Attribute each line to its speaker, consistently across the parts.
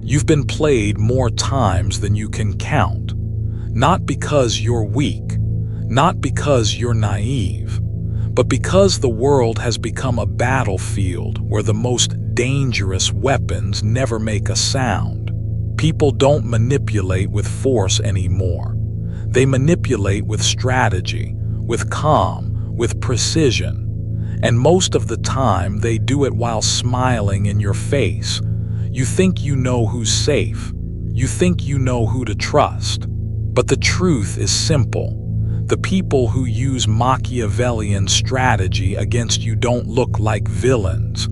Speaker 1: You've been played more times than you can count. Not because you're weak, not because you're naive, but because the world has become a battlefield where the most dangerous weapons never make a sound. People don't manipulate with force anymore. They manipulate with strategy, with calm, with precision. And most of the time, they do it while smiling in your face. You think you know who's safe. You think you know who to trust. But the truth is simple. The people who use Machiavellian strategy against you don't look like villains.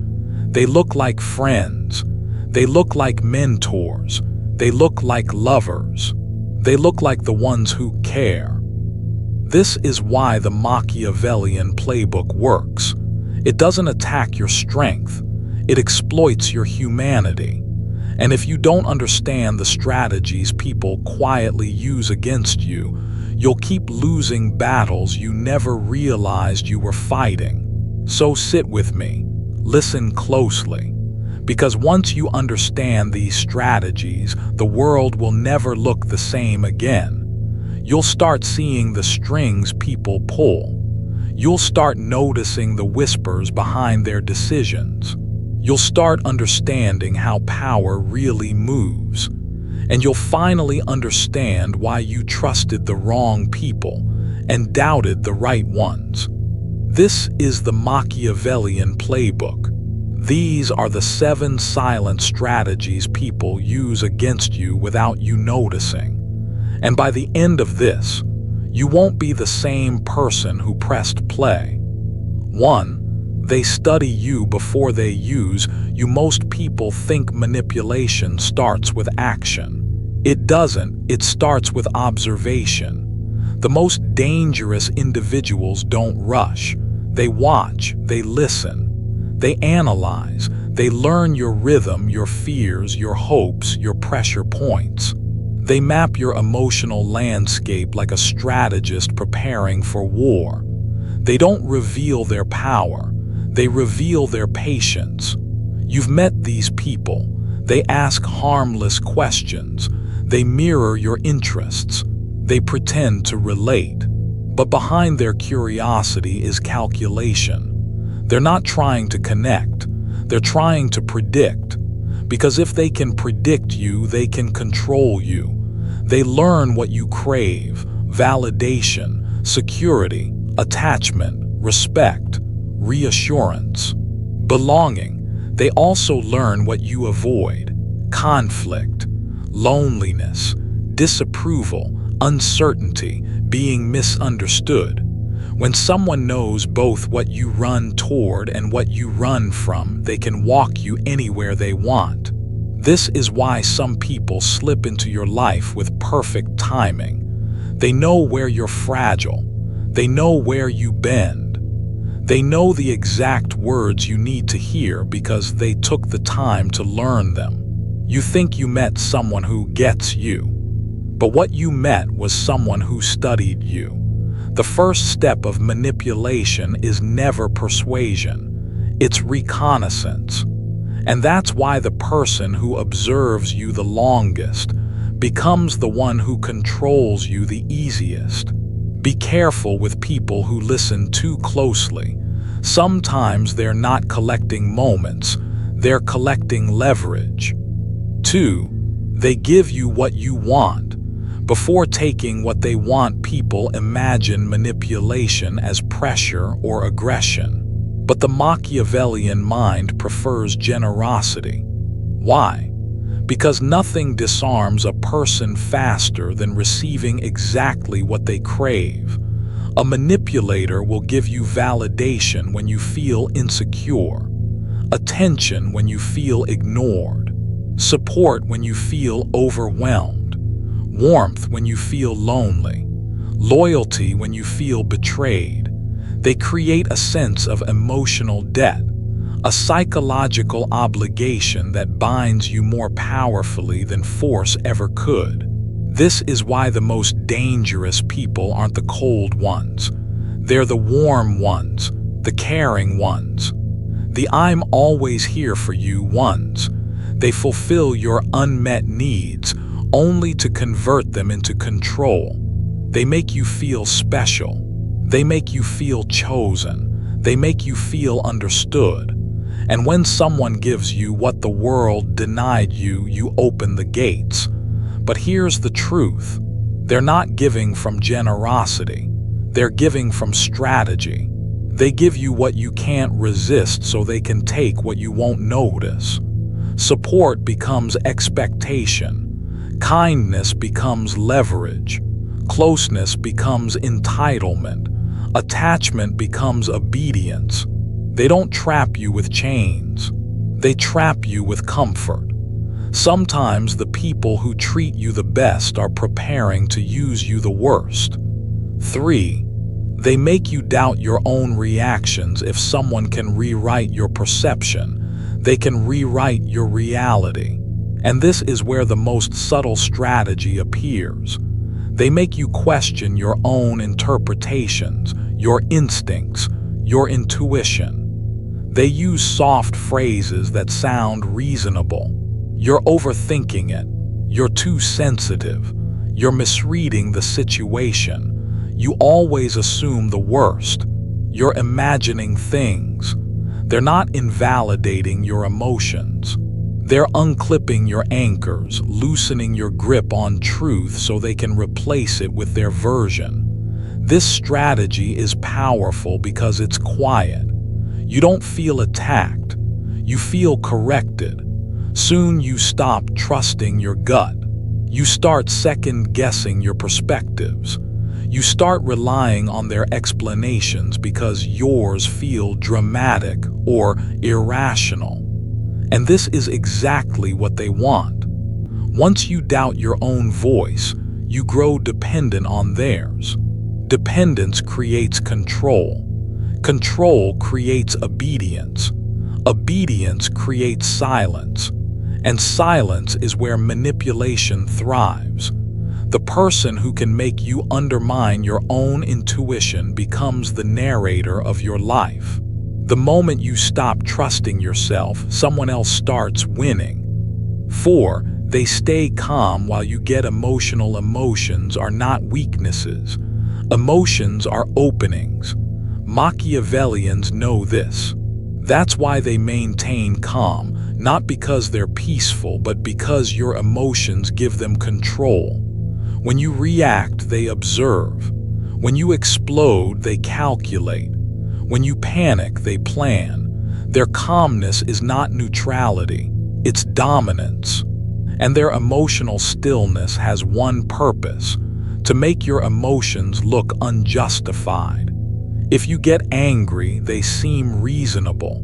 Speaker 1: They look like friends. They look like mentors. They look like lovers. They look like the ones who care. This is why the Machiavellian playbook works. It doesn't attack your strength. It exploits your humanity. And if you don't understand the strategies people quietly use against you, you'll keep losing battles you never realized you were fighting. So sit with me. Listen closely. Because once you understand these strategies, the world will never look the same again. You'll start seeing the strings people pull. You'll start noticing the whispers behind their decisions. You'll start understanding how power really moves. And you'll finally understand why you trusted the wrong people and doubted the right ones. This is the Machiavellian playbook. These are the 7 silent strategies people use against you without you noticing. And by the end of this, you won't be the same person who pressed play. 1. They study you before they use you. Most people think manipulation starts with action. It doesn't. It starts with observation. The most dangerous individuals don't rush. They watch. They listen. They analyze. They learn your rhythm, your fears, your hopes, your pressure points. They map your emotional landscape like a strategist preparing for war. They don't reveal their power. They reveal their patience. You've met these people. They ask harmless questions. They mirror your interests. They pretend to relate. But behind their curiosity is calculation. They're not trying to connect. They're trying to predict. Because if they can predict you, they can control you. They learn what you crave: validation, security, attachment, respect, reassurance, belonging. They also learn what you avoid: conflict, loneliness, disapproval, uncertainty, being misunderstood. When someone knows both what you run toward and what you run from, they can walk you anywhere they want. This is why some people slip into your life with perfect timing. They know where you're fragile. They know where you bend. They know the exact words you need to hear because they took the time to learn them. You think you met someone who gets you, but what you met was someone who studied you. The first step of manipulation is never persuasion. It's reconnaissance. And that's why the person who observes you the longest becomes the one who controls you the easiest. Be careful with people who listen too closely. Sometimes they're not collecting moments, they're collecting leverage. 2. They give you what you want. Before taking what they want, people imagine manipulation as pressure or aggression. But the Machiavellian mind prefers generosity. Why? Because nothing disarms a person faster than receiving exactly what they crave. A manipulator will give you validation when you feel insecure, attention when you feel ignored, support when you feel overwhelmed, warmth when you feel lonely, loyalty when you feel betrayed. They create a sense of emotional debt, a psychological obligation that binds you more powerfully than force ever could. This is why the most dangerous people aren't the cold ones. They're the warm ones, the caring ones, the "I'm always here for you" ones. They fulfill your unmet needs only to convert them into control. They make you feel special. They make you feel chosen. They make you feel understood. And when someone gives you what the world denied you, you open the gates. But here's the truth. They're not giving from generosity. They're giving from strategy. They give you what you can't resist so they can take what you won't notice. Support becomes expectation. Kindness becomes leverage. Closeness becomes entitlement. Attachment becomes obedience. They don't trap you with chains. They trap you with comfort. Sometimes the people who treat you the best are preparing to use you the worst. 3. They make you doubt your own reactions. If someone can rewrite your perception, they can rewrite your reality. And this is where the most subtle strategy appears. They make you question your own interpretations, your instincts, your intuition. They use soft phrases that sound reasonable. You're overthinking it. You're too sensitive. You're misreading the situation. You always assume the worst. You're imagining things. They're not invalidating your emotions. They're unclipping your anchors, loosening your grip on truth so they can replace it with their version. This strategy is powerful because it's quiet. You don't feel attacked. You feel corrected. Soon you stop trusting your gut. You start second-guessing your perspectives. You start relying on their explanations because yours feel dramatic or irrational. And this is exactly what they want. Once you doubt your own voice, you grow dependent on theirs. Dependence creates control. Control creates obedience. Obedience creates silence. And silence is where manipulation thrives. The person who can make you undermine your own intuition becomes the narrator of your life. The moment you stop trusting yourself, someone else starts winning. 4. They stay calm while you get emotional. Emotions are not weaknesses. Emotions are openings. Machiavellians know this. That's why they maintain calm, not because they're peaceful, but because your emotions give them control. When you react, they observe. When you explode, they calculate. When you panic, they plan. Their calmness is not neutrality, it's dominance. And their emotional stillness has one purpose: to make your emotions look unjustified. If you get angry, they seem reasonable.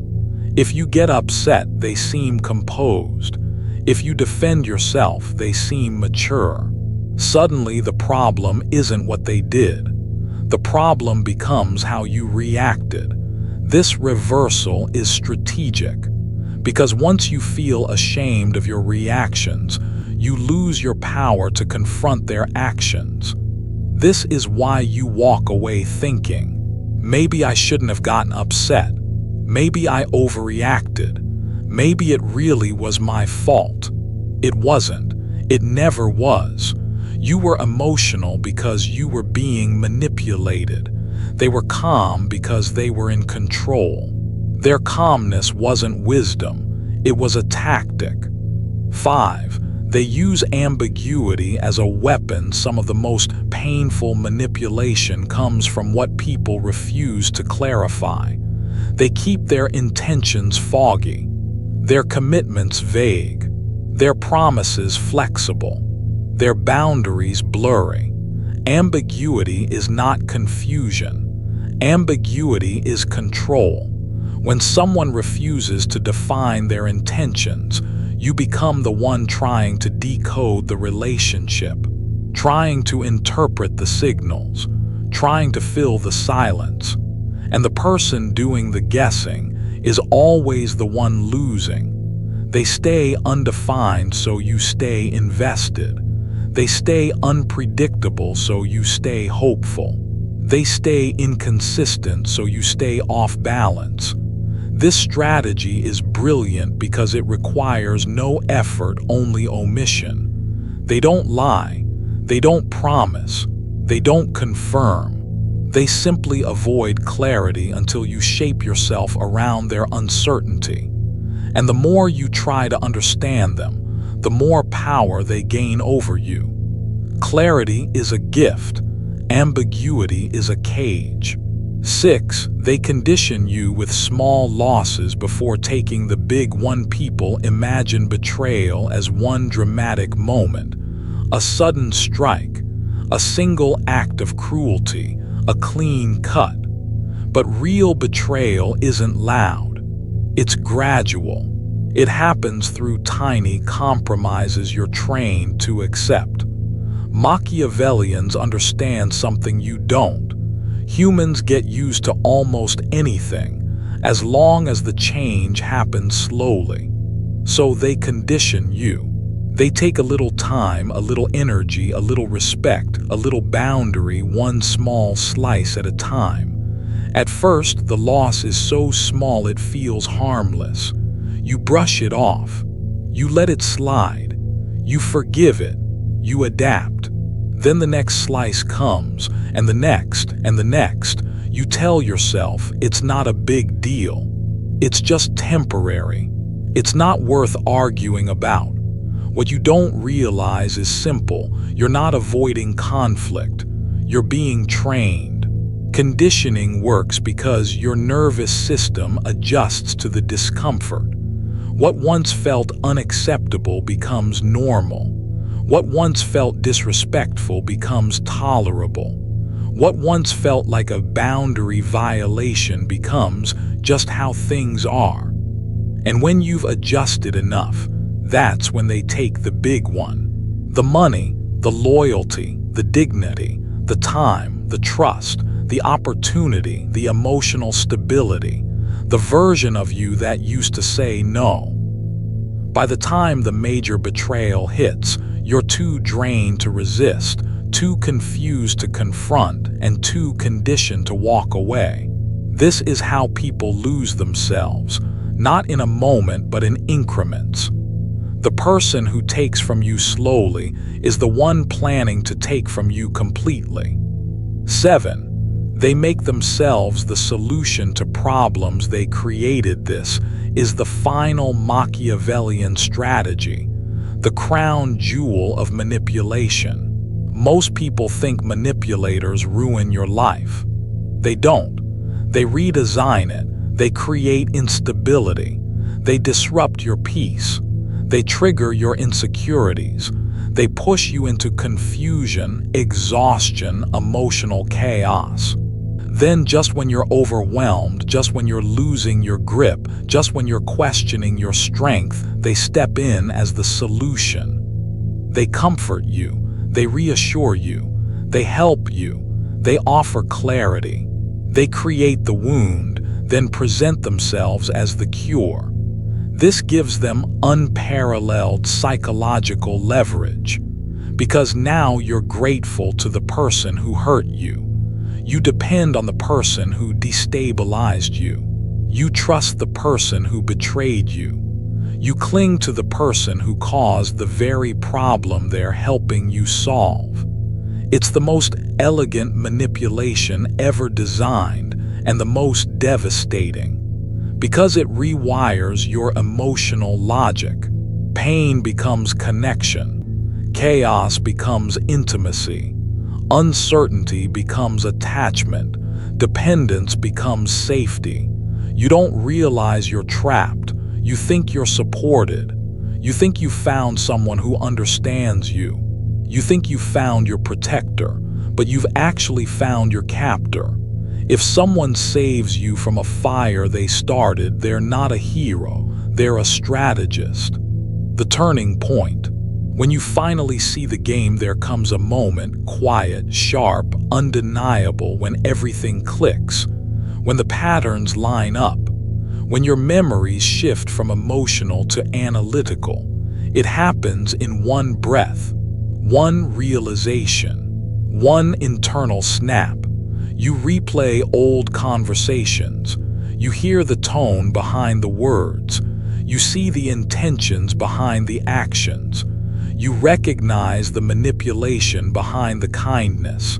Speaker 1: If you get upset, they seem composed. If you defend yourself, they seem mature. Suddenly, the problem isn't what they did. The problem becomes how you reacted. This reversal is strategic, because once you feel ashamed of your reactions, you lose your power to confront their actions. This is why you walk away thinking, maybe I shouldn't have gotten upset. Maybe I overreacted. Maybe it really was my fault. It wasn't. It never was. You were emotional because you were being manipulated. They were calm because they were in control. Their calmness wasn't wisdom. It was a tactic. 5. They use ambiguity as a weapon. Some of the most painful manipulation comes from what people refuse to clarify. They keep their intentions foggy, their commitments vague, their promises flexible, their boundaries blurry. Ambiguity is not confusion. Ambiguity is control. When someone refuses to define their intentions, you become the one trying to decode the relationship, trying to interpret the signals, trying to fill the silence. And the person doing the guessing is always the one losing. They stay undefined so you stay invested. They stay unpredictable so you stay hopeful. They stay inconsistent so you stay off balance. This strategy is brilliant because it requires no effort, only omission. They don't lie, they don't promise, they don't confirm. They simply avoid clarity until you shape yourself around their uncertainty. And the more you try to understand them, the more power they gain over you. Clarity is a gift, ambiguity is a cage. 6. They condition you with small losses before taking the big one. People imagine betrayal as one dramatic moment, a sudden strike, a single act of cruelty, a clean cut. But real betrayal isn't loud. It's gradual. It happens through tiny compromises you're trained to accept. Machiavellians understand something you don't. Humans get used to almost anything, as long as the change happens slowly. So they condition you. They take a little time, a little energy, a little respect, a little boundary, one small slice at a time. At first, the loss is so small it feels harmless. You brush it off. You let it slide. You forgive it. You adapt. Then the next slice comes, and the next, and the next. You tell yourself it's not a big deal. It's just temporary. It's not worth arguing about. What you don't realize is simple. You're not avoiding conflict. You're being trained. Conditioning works because your nervous system adjusts to the discomfort. What once felt unacceptable becomes normal. What once felt disrespectful becomes tolerable. What once felt like a boundary violation becomes just how things are. And when you've adjusted enough, that's when they take the big one. The money, the loyalty, the dignity, the time, the trust, the opportunity, the emotional stability, the version of you that used to say no. By the time the major betrayal hits, you're too drained to resist, too confused to confront, and too conditioned to walk away. This is how people lose themselves, not in a moment but in increments. The person who takes from you slowly is the one planning to take from you completely. 7. They make themselves the solution to problems they created. This is the final Machiavellian strategy, the crown jewel of manipulation. Most people think manipulators ruin your life. They don't. They redesign it. They create instability. They disrupt your peace. They trigger your insecurities. They push you into confusion, exhaustion, emotional chaos. Then just when you're overwhelmed, just when you're losing your grip, just when you're questioning your strength, they step in as the solution. They comfort you. They reassure you. They help you. They offer clarity. They create the wound, then present themselves as the cure. This gives them unparalleled psychological leverage, because now you're grateful to the person who hurt you. You depend on the person who destabilized you. You trust the person who betrayed you. You cling to the person who caused the very problem they're helping you solve. It's the most elegant manipulation ever designed and the most devastating, because it rewires your emotional logic. Pain becomes connection. Chaos becomes intimacy. Uncertainty becomes attachment. Dependence becomes safety. You don't realize you're trapped. You think you're supported. You think you found someone who understands you. You think you found your protector, but you've actually found your captor. If someone saves you from a fire they started, they're not a hero, they're a strategist. The turning point. When you finally see the game, there comes a moment, quiet, sharp, undeniable, when everything clicks, when the patterns line up, when your memories shift from emotional to analytical. It happens in one breath, one realization, one internal snap. You replay old conversations. You hear the tone behind the words. You see the intentions behind the actions. You recognize the manipulation behind the kindness.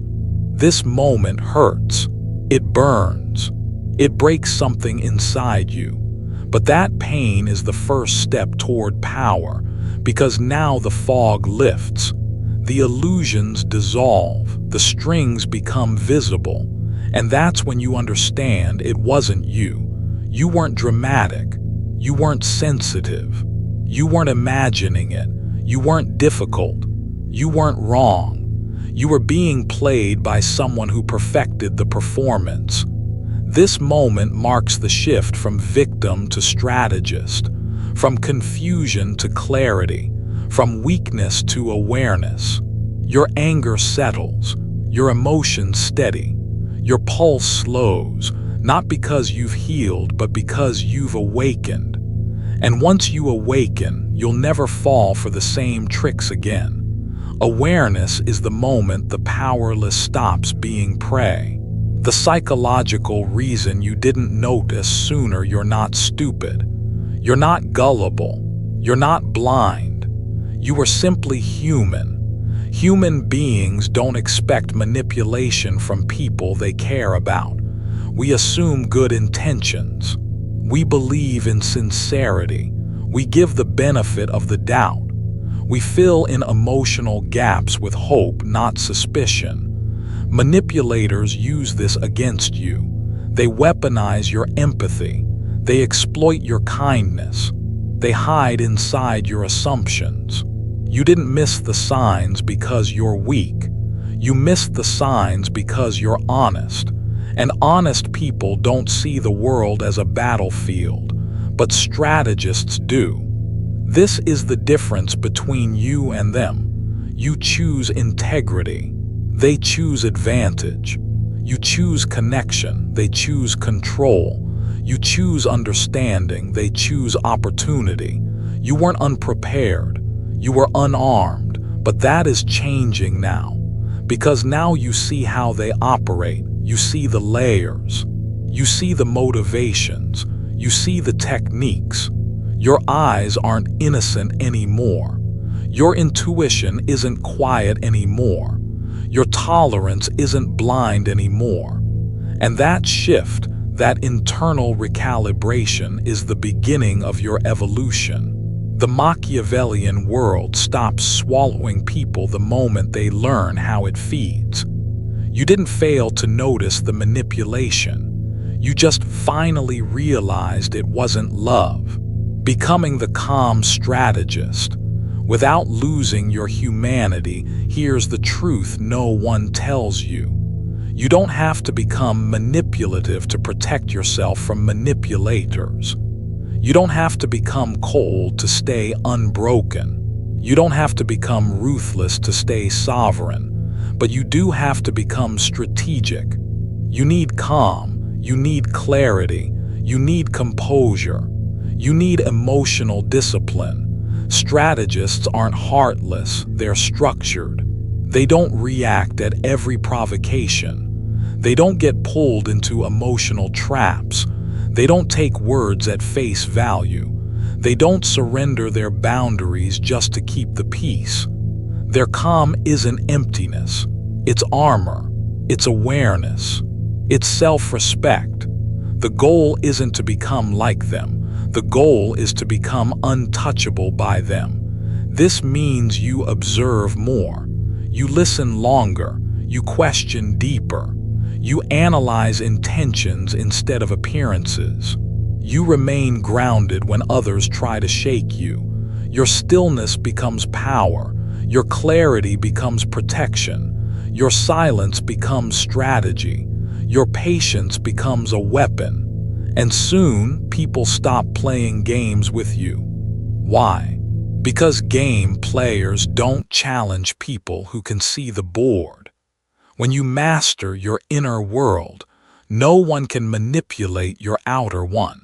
Speaker 1: This moment hurts. It burns. It breaks something inside you. But that pain is the first step toward power, because now the fog lifts. The illusions dissolve. The strings become visible. And that's when you understand it wasn't you. You weren't dramatic. You weren't sensitive. You weren't imagining it. You weren't difficult. You weren't wrong. You were being played by someone who perfected the performance. This moment marks the shift from victim to strategist, from confusion to clarity, from weakness to awareness. Your anger settles. Your emotions steady. Your pulse slows, not because you've healed, but because you've awakened. And once you awaken, you'll never fall for the same tricks again. Awareness is the moment the powerless stops being prey. The psychological reason you didn't notice sooner. You're not stupid. You're not gullible. You're not blind. You are simply human. Human beings don't expect manipulation from people they care about. We assume good intentions. We believe in sincerity. We give the benefit of the doubt. We fill in emotional gaps with hope, not suspicion. Manipulators use this against you. They weaponize your empathy. They exploit your kindness. They hide inside your assumptions. You didn't miss the signs because you're weak. You missed the signs because you're honest. And honest people don't see the world as a battlefield, but strategists do. This is the difference between you and them. You choose integrity. They choose advantage. You choose connection. They choose control. You choose understanding. They choose opportunity. You weren't unprepared. You were unarmed. But that is changing now. Because now you see how they operate. You see the layers. You see the motivations. You see the techniques. Your eyes aren't innocent anymore. Your intuition isn't quiet anymore. Your tolerance isn't blind anymore. And that shift, that internal recalibration, is the beginning of your evolution. The Machiavellian world stops swallowing people the moment they learn how it feeds. You didn't fail to notice the manipulation. You just finally realized it wasn't love. Becoming the calm strategist. Without losing your humanity, here's the truth no one tells you. You don't have to become manipulative to protect yourself from manipulators. You don't have to become cold to stay unbroken. You don't have to become ruthless to stay sovereign. But you do have to become strategic. You need calm. You need clarity. You need composure. You need emotional discipline. Strategists aren't heartless, they're structured. They don't react at every provocation. They don't get pulled into emotional traps. They don't take words at face value. They don't surrender their boundaries just to keep the peace. Their calm isn't emptiness. It's armor. It's awareness. It's self-respect. The goal isn't to become like them. The goal is to become untouchable by them. This means you observe more. You listen longer. You question deeper. You analyze intentions instead of appearances. You remain grounded when others try to shake you. Your stillness becomes power. Your clarity becomes protection. Your silence becomes strategy. Your patience becomes a weapon. And soon, people stop playing games with you. Why? Because game players don't challenge people who can see the board. When you master your inner world, no one can manipulate your outer one.